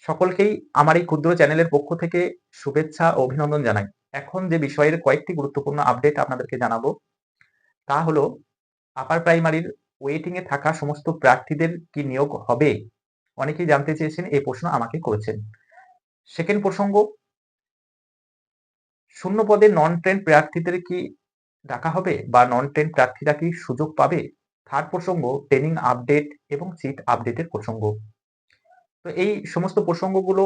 সকলকেই আমার এই ক্ষুদ্র চ্যানেলের পক্ষ থেকে শুভেচ্ছা ও অভিনন্দন জানাই। এখন যে বিষয়ের কয়েকটি গুরুত্বপূর্ণ আপডেট আপনাদেরকে জানাবো, তা হলো আপার প্রাইমারির ওয়েটিং এ থাকা সমস্ত প্রার্থীদের কি নিয়োগ হবে? অনেকেই জানতে চেয়েছেন, এই প্রশ্ন আমাকে করেছেন। সেকেন্ড প্রসঙ্গ, শূন্য পদে নন ট্রেন্ড প্রার্থীদের কি ডাকা হবে বা নন ট্রেন্ড প্রার্থীরা কি সুযোগ পাবে? থার্ড প্রসঙ্গ, ট্রেনিং আপডেট এবং সিট আপডেটের প্রসঙ্গ। তো এই সমস্ত প্রসঙ্গগুলো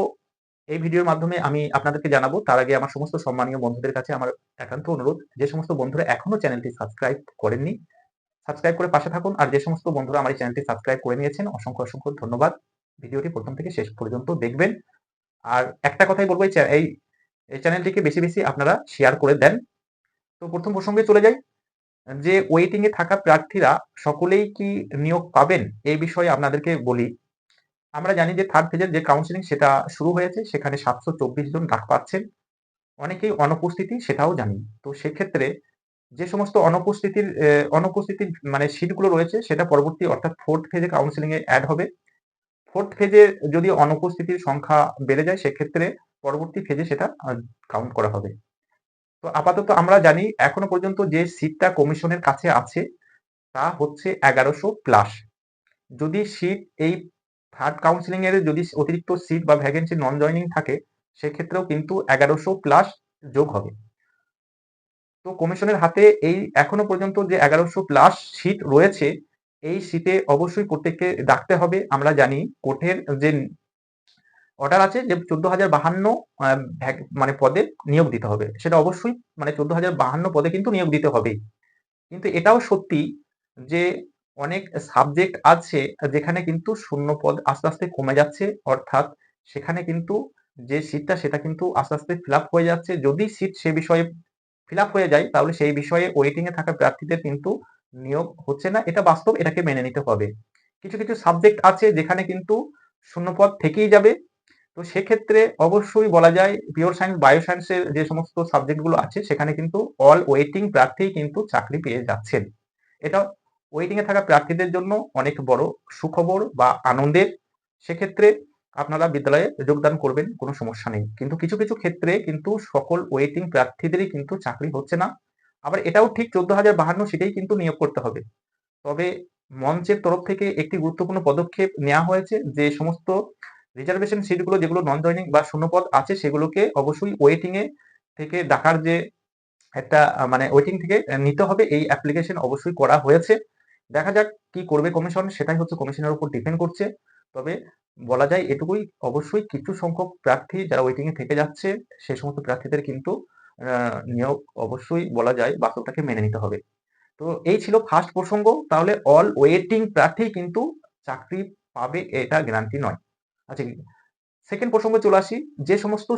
এই ভিডিওর মাধ্যমে আমি আপনাদেরকে জানাবো। তার আগে আমার সমস্ত সম্মানীয় বন্ধুদের কাছে আমার একান্ত অনুরোধ, যে সমস্ত বন্ধুরা এখনো চ্যানেলটি সাবস্ক্রাইব করেননি, সাবস্ক্রাইব করে পাশে থাকুন। আর যে সমস্ত বন্ধুরা আমার এই চ্যানেলটি সাবস্ক্রাইব করে নিয়েছেন, অসংখ্য অসংখ্য ধন্যবাদ। ভিডিওটি প্রথম থেকে শেষ পর্যন্ত দেখবেন। আর একটা কথাই বলবো, এই চ্যানেলটিকে বেশি বেশি আপনারা শেয়ার করে দেন। তো প্রথম প্রসঙ্গে চলে যাই, যে ওয়েটিং এ থাকা প্রার্থীরা সকলেই কি নিয়োগ পাবেন, এই বিষয়ে আপনাদেরকে বলি। আমরা জানি যে থার্ড ফেজের যে কাউন্সিলিং সেটা শুরু হয়েছে, সেখানে 724 জন ডাক পাচ্ছেন। অনেকেই অনুপস্থিতি, সেটাও জানি। তো সেক্ষেত্রে যে সমস্ত অনুপস্থিতির মানে সিটগুলো রয়েছে, সেটা পরবর্তী অর্থাৎ ফোর্থ ফেজে কাউন্সিলিং এ অ্যাড হবে। ফোর্থ ফেজে যদি অনুপস্থিতির সংখ্যা বেড়ে যায়, সেক্ষেত্রে পরবর্তী ফেজে সেটা কাউন্ট করা হবে। তো আপাতত আমরা জানি এখনো পর্যন্ত যে সিটটা কমিশনের কাছে আছে তা হচ্ছে 1100 প্লাস। যদি সিট এই থার্ড কাউন্সিলিং এর যদি অতিরিক্ত সিট বা ভ্যাকেন্সি নন জয়নিং থাকে, সেক্ষেত্রেও কিন্তু 1100 প্লাস যোগ হবে। তো কমিশনের হাতে এই এখনো পর্যন্ত যে 1100 প্লাস সিট রয়েছে, এই সিটে অবশ্যই প্রত্যেককে ডাকতে হবে। আমরা জানি কোর্টের যে অর্ডার আছে যে 14,052 মানে পদে নিয়োগ দিতে হবে। সেটা অবশ্যই মানে 14,052 পদে কিন্তু নিয়োগ দিতে হবেই। কিন্তু এটাও সত্যি যে অনেক সাবজেক্ট আছে যেখানে কিন্তু শূন্য পদ আস্তে আস্তে কমে যাচ্ছে, অর্থাৎ সেখানে কিন্তু যে সিটটা সেটা কিন্তু আস্তে আস্তে ফিল আপ হয়ে যাচ্ছে। যদি সিট সে বিষয়ে ফিল আপ হয়ে যায়, তাহলে সেই বিষয়ে ওয়েটিং এ থাকা প্রার্থীদের কিন্তু নিয়োগ হচ্ছে না। এটা বাস্তব, এটাকে মেনে নিতে হবে। কিছু কিছু সাবজেক্ট আছে যেখানে কিন্তু শূন্য পদ থেকেই যাবে। তো সেক্ষেত্রে অবশ্যই বলা যায় পিওর সায়েন্স, বায়ো সায়েন্সের যে সমস্ত সাবজেক্ট গুলো আছে, সেখানে কিন্তু অল ওয়েটিং প্রার্থী কিন্তু চাকরি পেয়ে যাচ্ছেন। এটা ওয়েটিং এ থাকা প্রার্থীদের জন্য অনেক বড় সুখবর বা আনন্দের। সেক্ষেত্রে আপনারা বিদ্যালয়ে যোগদান করবেন, কোনো সমস্যা নেই। কিন্তু কিছু কিছু ক্ষেত্রে কিন্তু সকল ওয়েটিং প্রার্থীদেরই কিন্তু চাকরি হচ্ছে না। আবার এটাও ঠিক 14,052 সিটেই কিন্তু নিয়োগ করতে হবে। তবে মঞ্চের তরফ থেকে একটি গুরুত্বপূর্ণ পদক্ষেপ নেওয়া হয়েছে, যে সমস্ত রিজার্ভেশন সিটগুলো যেগুলো নন জয়নিং বা শূন্যপদ আছে, সেগুলোকে অবশ্যই ওয়েটিং এ থেকে ডাকার যে একটা মানে ওয়েটিং থেকে নিতে হবে, এই অ্যাপ্লিকেশন অবশ্যই করা হয়েছে। দেখা যাক কি করবে কমিশন, সেটাই হচ্ছে কমিশনের উপর ডিপেন্ড করছে। তবে বলা যায় এটুকুই, অবশ্যই কিছু সংখ্যক প্রার্থী যারা ওয়েটিং এ থেকে যাচ্ছে, সেই সমস্ত প্রার্থীদের কিন্তু নিয়োগ অবশ্যই বলা যায় বাস্তবটাকে মেনে নিতে হবে। তো এই ছিল ফার্স্ট প্রসঙ্গ। তাহলে অল ওয়েটিং প্রার্থী কিন্তু চাকরি পাবে, এটা গ্যারান্টি নয়। আচ্ছা, সেকেন্ড প্রসঙ্গে চলে আসি। যে সমস্ত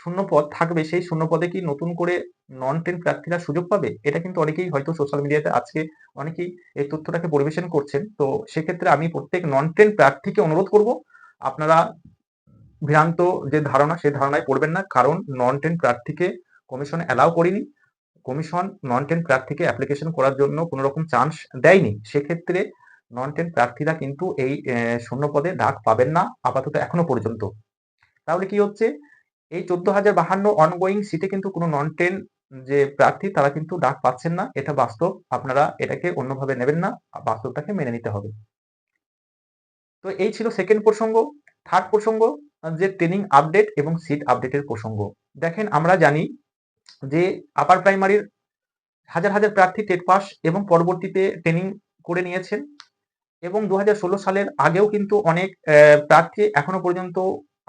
শূন্য পদ থাকবে, সেই শূন্য পদে কি নতুন করে নন টেন প্রার্থীরা সুযোগ পাবে? এটা কিন্তু অনেকেই হয়তো সোশ্যাল মিডিয়াতে আজকে অনেকেই এই তথ্যটাকে পরিবেশন করছেন। তো সেক্ষেত্রে আমি প্রত্যেক নন টেন প্রার্থীকে অনুরোধ করব, আপনারা ভ্রান্ত যে ধারণা, সেই ধারণায় পড়বেন না। কারণ নন টেন প্রার্থীকে কমিশন অ্যালাউ করেনি। কমিশন নন টেন প্রার্থীকে অ্যাপ্লিকেশন করার জন্য কোনো রকম চান্স দেয়নি। সেক্ষেত্রে নন টেন প্রার্থীরা কিন্তু এই শূন্য পদে ডাক পাবেন না আপাতত এখনো পর্যন্ত। তাহলে কি হচ্ছে, এই 14,052 অনগোয়িং সিটে কিন্তু কোনো নন টেন যে প্রার্থী তারা কিন্তু ডাক পাচ্ছেন না। এটা বাস্তব, আপনারা এটাকে অন্যভাবে নেবেন না, বাস্তবটাকে মেনে নিতে হবে। তো এই ছিল সেকেন্ড প্রসঙ্গ। থার্ড প্রসঙ্গ, যে ট্রেনিং আপডেট এবং সিট আপডেটের প্রসঙ্গ। দেখেন, আমরা জানি যে আপার প্রাইমারির হাজার হাজার প্রার্থী টেট পাস এবং পরবর্তীতে ট্রেনিং করে নিয়েছেন, এবং 2016 সালের আগেও কিন্তু অনেক প্রার্থী এখনো পর্যন্ত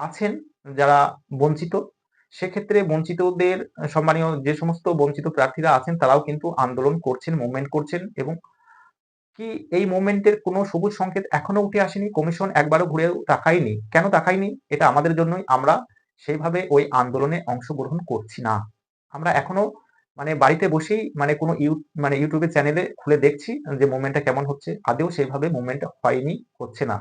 আছেন যারা বঞ্চিত। সেক্ষেত্রে বঞ্চিতদের সম্মানীয় যে সমস্ত বঞ্চিত প্রার্থীরা আছেন, তারাও কিন্তু আন্দোলন করছেন, মুভমেন্ট করছেন, এবং কি এই মুভমেন্টের কোনো সবুজ সংকেত এখনো উঠে আসেনি। কমিশন একবারও ঘুরেও তাকায়নি। কেন তাকায়নি? এটা আমাদের জন্যই। আমরা সেইভাবে ওই আন্দোলনে অংশগ্রহণ করছি না। আমরা এখনো মানে বাড়িতে বসেই মানে কোনো ইউটিউবে চ্যানেলে খুলে দেখছি যে মুভমেন্টটা কেমন হচ্ছে। আদৌ সেইভাবে মুভমেন্ট হয়নি, হচ্ছে না।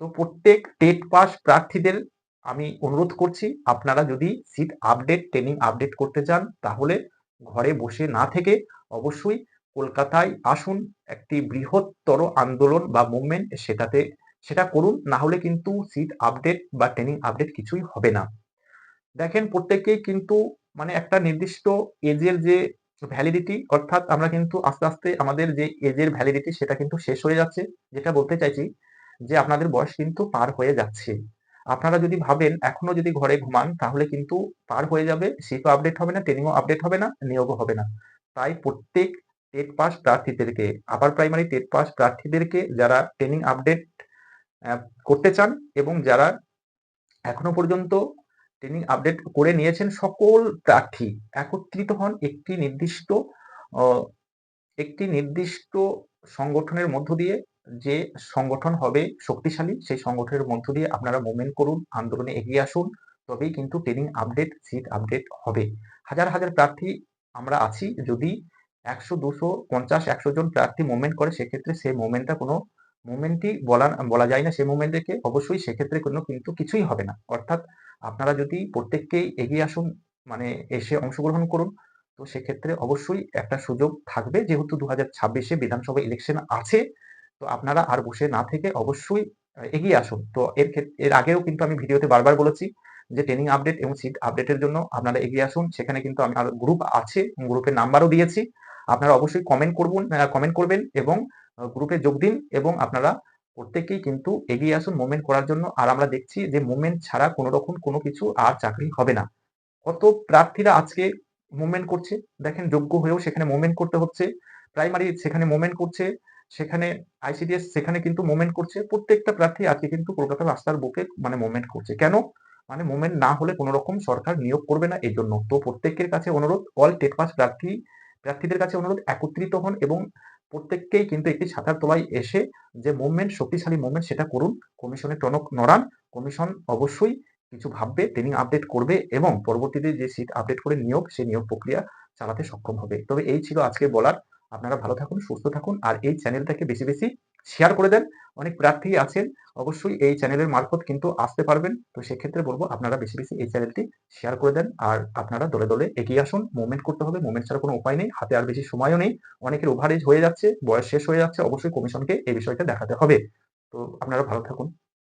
তো প্রত্যেক টেট পাস প্রার্থীদের আমি অনুরোধ করছি, আপনারা যদি সিট আপডেট, ট্রেনিং আপডেট করতে চান, তাহলে ঘরে বসে না থেকে অবশ্যই কলকাতায় আসুন। একটি বৃহত্তর আন্দোলন বা মুভমেন্ট, সেটাতে সেটা করুন, না হলে কিন্তু সিট আপডেট বা ট্রেনিং আপডেট কিছুই হবে না। দেখেন প্রত্যেককেই কিন্তু মানে একটা নির্দিষ্ট এজের যে ভ্যালিডিটি, অর্থাৎ আমরা কিন্তু আস্তে, আস্তে আমাদের যে এজের ভ্যালিডিটি সেটা কিন্তু শেষ হয়ে যাচ্ছে। যেটা বলতে চাইছি যে আপনাদের বয়স কিন্তু পার হয়ে যাচ্ছে। আপনারা যদি ভাবেন এখনো যদি ঘরে ঘুমান তাহলে কিন্তু পার হয়ে যাবে। সিটও আপডেট হবে না, ট্রেনিংও আপডেট হবে না, নিয়োগও হবে না। তাই প্রত্যেক টেট পাস প্রার্থীদেরকে, আপার প্রাইমারি টেট পাস প্রার্থীদেরকে যারা ট্রেনিং আপডেট অ্যা করতে চান এবং যারা এখনো পর্যন্ত ট্রেনিং আপডেট করে নিয়েছেন, সকল প্রার্থী একত্রিত হন অ একটি নির্দিষ্ট সংগঠনের মধ্য দিয়ে। যে সংগঠন হবে শক্তিশালী, সেই সংগঠনের মধ্য দিয়ে আপনারা মুভমেন্ট করুন, আন্দোলনে এগিয়ে আসুন। তবেই কিন্তু ট্রেনিং আপডেট, সিট আপডেট হবে। হাজার, হাজার প্রার্থী আমরা আছি। যদি ১০০, ২০০, ৫০, ১০০ জন প্রার্থী মুভমেন্ট করে সেক্ষেত্রে সেই মুভমেন্টটা কোনো মুভমেন্টই বলা যায় না সেই মুভমেন্টকে। অবশ্যই সেক্ষেত্রে কিন্তু কিছুই হবে না। অর্থাৎ আপনারা যদি প্রত্যেককেই এগিয়ে আসুন, মানে এসে অংশগ্রহণ করুন, তো সেক্ষেত্রে অবশ্যই একটা সুযোগ থাকবে। যেহেতু ২০২৬ বিধানসভা ইলেকশন আছে, তো আপনারা আর বসে না থেকে অবশ্যই এগিয়ে আসুন। তো এর আগেও কিন্তু আমি ভিডিওতে বারবার বলেছি যে ট্রেনিং আপডেট এবং সিট আপডেটের জন্য আপনারা এগিয়ে আসুন। সেখানে কিন্তু আমার গ্রুপ আছে, গ্রুপের নাম্বারও দিয়েছি। আপনারা অবশ্যই কমেন্ট করবেন এবং গ্রুপে যোগ দিন এবং আপনারা প্রত্যেকেই কিন্তু এগিয়ে আসুন মুভমেন্ট করার জন্য। আর আমরা দেখছি যে মুভমেন্ট ছাড়া কোনো রকম কোনো কিছু আর চাকরি হবে না। কত প্রার্থীরা আজকে মুভমেন্ট করছে, দেখেন যোগ্য হয়েও সেখানে মুভমেন্ট করতে হচ্ছে। প্রাইমারি সেখানে মুভমেন্ট করছে, সেখানে আইসিডিএস সেখানে কিন্তু মুভমেন্ট করছে। প্রত্যেকটা প্রার্থী আজকে কিন্তু কলকাতার রাস্তার বুকে মানে মুভমেন্ট করছে। কেন? মানে মুভমেন্ট না হলে কোনো রকম সরকার নিয়োগ করবে না এজন্য। তো প্রত্যেকের কাছে অনুরোধ, অল টেট পাস প্রার্থীদের কাছে অনুরোধ একত্রিত হন এবং প্রত্যেককেই কিন্তু একটি ছাতার তলায় এসে যে মুভমেন্ট, শক্তিশালী মুভমেন্ট সেটা করুন। কমিশনের টনক নড়ান। কমিশন অবশ্যই কিছু ভাববে, ট্রেনিং আপডেট করবে এবং পরবর্তীতে যে সিট আপডেট করে নিয়োগ, সেই নিয়োগ প্রক্রিয়া চালাতে সক্ষম হবে। তবে এই ছিল আজকে বলার। আপনারা ভালো থাকুন, সুস্থ থাকুন আর এই চ্যানেলটাকে বেশি, বেশি শেয়ার করে দেন। অনেক প্রার্থী আছেন, অবশ্যই এই চ্যানেলের মারফত কিন্তু আসতে পারবেন। তো সেক্ষেত্রে বলব আপনারা বেশি, বেশি এই চ্যানেলটি শেয়ার করে দেন। আর আপনারা দলে, দলে এগিয়ে আসুন। মুভমেন্ট করতে হবে। মুভমেন্ট ছাড়া কোনো উপায় নেই। হাতে আর বেশি সময়ও নেই। অনেকের ওভার এজ হয়ে যাচ্ছে, বয়স শেষ হয়ে যাচ্ছে। অবশ্যই কমিশনকে এই বিষয়টা দেখাতে হবে। তো আপনারা ভালো থাকুন।